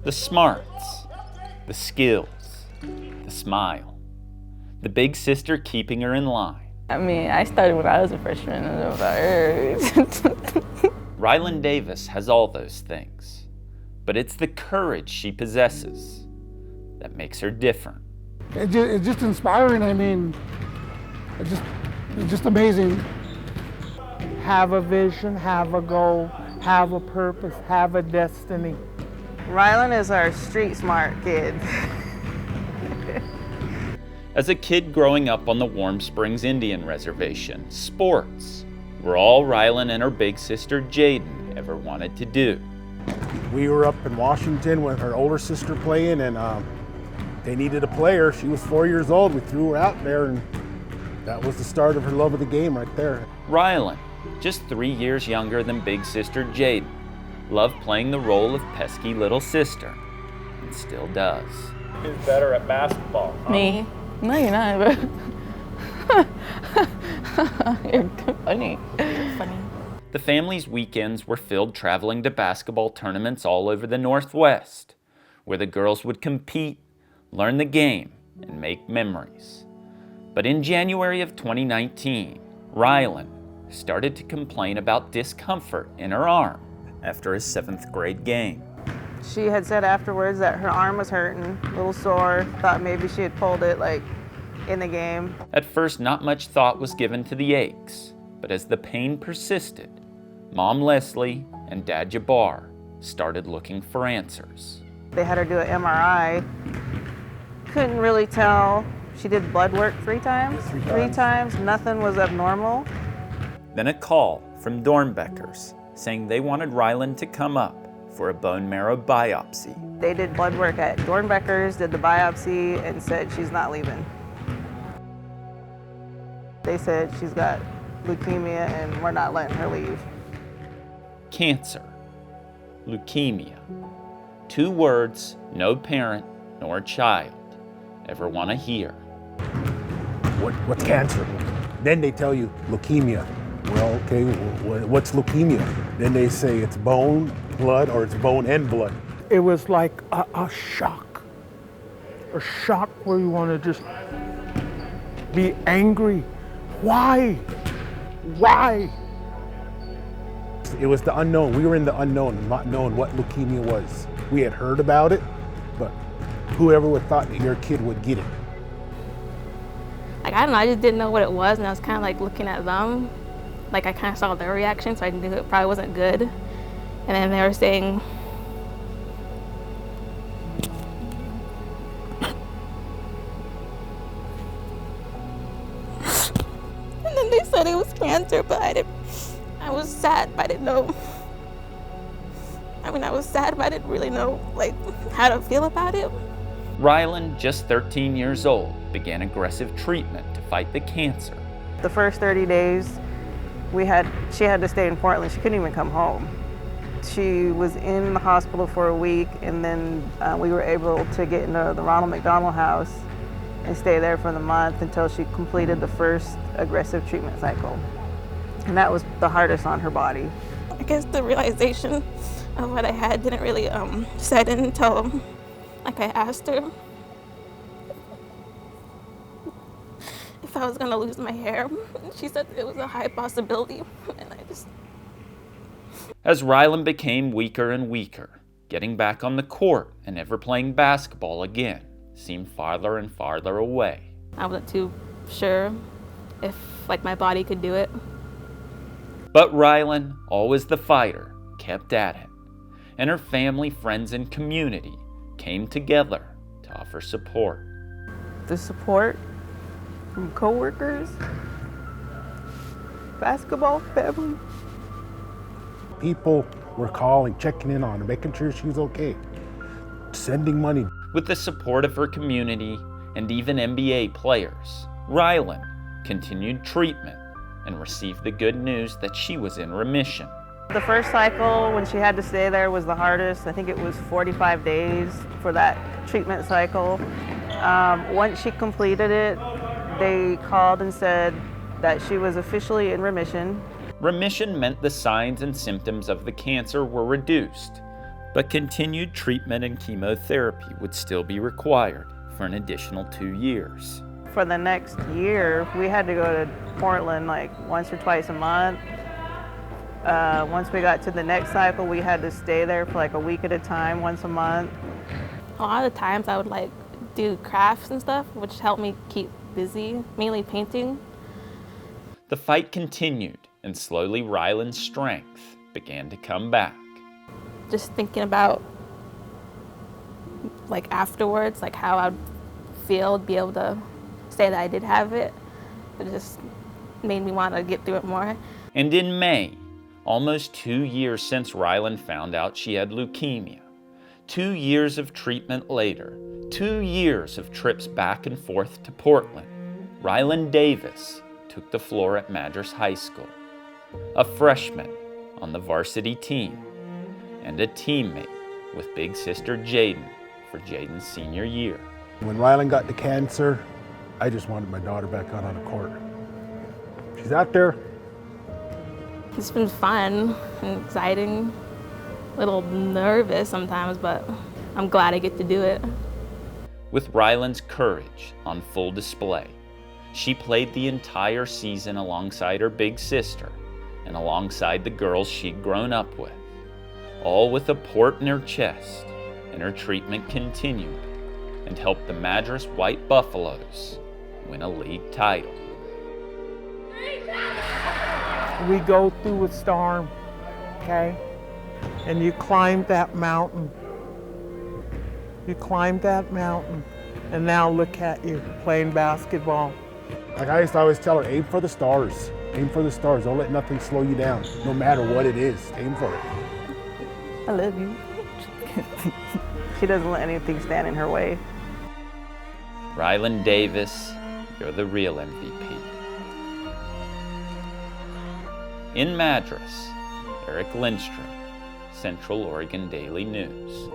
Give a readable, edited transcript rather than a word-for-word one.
The smarts, the skills, the smile. The big sister keeping her in line. I mean, I started when I was a freshman. Rylan Davis has all those things, but it's the courage she possesses that makes her different. It's just inspiring. I mean, it's just amazing. Have a vision, have a goal, have a purpose, have a destiny. Rylan is our street smart kid. As a kid growing up on the Warm Springs Indian Reservation, sports were all Rylan and her big sister Jayden ever wanted to do. We were up in Washington with her older sister playing, and they needed a player. She was 4 years old. We threw her out there, and that was the start of her love of the game right there. Rylan, just 3 years younger than big sister Jayden, loved playing the role of pesky little sister, and still does. Who's better at basketball? Huh? Me? No, you're not, bro. You're funny. Funny. The family's weekends were filled traveling to basketball tournaments all over the Northwest, where the girls would compete, learn the game, and make memories. But in January of 2019, Rylan started to complain about discomfort in her arm after a 7th grade game. She had said afterwards that her arm was hurting, a little sore, thought maybe she had pulled it like in the game. At first, not much thought was given to the aches, but as the pain persisted, Mom Leslie and Dad Jabbar started looking for answers. They had her do an MRI. Couldn't really tell. She did blood work 3 times. Three times, nothing was abnormal. Then a call from Dornbeckers saying they wanted Rylan to come up for a bone marrow biopsy. They did blood work at Dornbeckers, did the biopsy, and said she's not leaving. They said she's got leukemia and we're not letting her leave. Cancer, leukemia, 2 words no parent nor child ever want to hear. What's cancer? Then they tell you leukemia. Well, okay, what's leukemia? Then they say it's bone, blood, or it's bone and blood. It was like a shock where you want to just be angry. Why? It was the unknown. We were in the unknown, not knowing what leukemia was. We had heard about it, but whoever would thought that your kid would get it. Like, I don't know, I just didn't know what it was, and I was kind of like looking at them. Like, I kind of saw their reaction, so I knew it probably wasn't good. And then they were saying, and then they said it was cancer, but I was sad, but I didn't know. I mean, I was sad, but I didn't really know, like, how to feel about it. Rylan, just 13 years old, began aggressive treatment to fight the cancer. The first 30 days, she had to stay in Portland. She couldn't even come home. She was in the hospital for a week, and then we were able to get into the Ronald McDonald House and stay there for the month until she completed the first aggressive treatment cycle. And that was the hardest on her body. I guess the realization of what I had didn't really set in until, like, I asked her if I was gonna lose my hair. And she said it was a high possibility, and I just... As Rylan became weaker and weaker, getting back on the court and ever playing basketball again seemed farther and farther away. I wasn't too sure if, like, my body could do it. But Rylan, always the fighter, kept at it, and her family, friends, and community came together to offer support. The support from coworkers, basketball family. People were calling, checking in on her, making sure she was okay, sending money. With the support of her community and even NBA players, Rylan continued treatment and received the good news that she was in remission. The first cycle, when she had to stay there, was the hardest. I think it was 45 days for that treatment cycle. Once she completed it, they called and said that she was officially in remission. Remission meant the signs and symptoms of the cancer were reduced, But continued treatment and chemotherapy would still be required for an additional 2 years. For the next year, we had to go to Portland like once or twice a month. Once we got to the next cycle, we had to stay there for like a week at a time, once a month. A lot of the times I would like do crafts and stuff, which helped me keep busy, mainly painting. The fight continued, and slowly Rylan's strength began to come back. Just thinking about like afterwards, like how I'd feel to be able to say that I did have it. It just made me want to get through it more. And in May, almost 2 years since Rylan found out she had leukemia, 2 years of treatment later, 2 years of trips back and forth to Portland, Jayden Davis took the floor at Madras High School, a freshman on the varsity team, and a teammate with big sister Jayden for Jayden's senior year. When Rylan got the cancer, I just wanted my daughter back out on the court. She's out there. It's been fun and exciting, a little nervous sometimes, but I'm glad I get to do it. With Rylan's courage on full display, she played the entire season alongside her big sister and alongside the girls she'd grown up with, all with a port in her chest, and her treatment continued and helped the Madras White Buffaloes win a league title. We go through a storm, okay? And you climb that mountain. You climb that mountain, and now look at you playing basketball. Like I used to always tell her, aim for the stars. Aim for the stars. Don't let nothing slow you down, no matter what it is. Aim for it. I love you. She doesn't let anything stand in her way. Rylan Davis, you're the real MVP. In Madras, Eric Lindstrom, Central Oregon Daily News.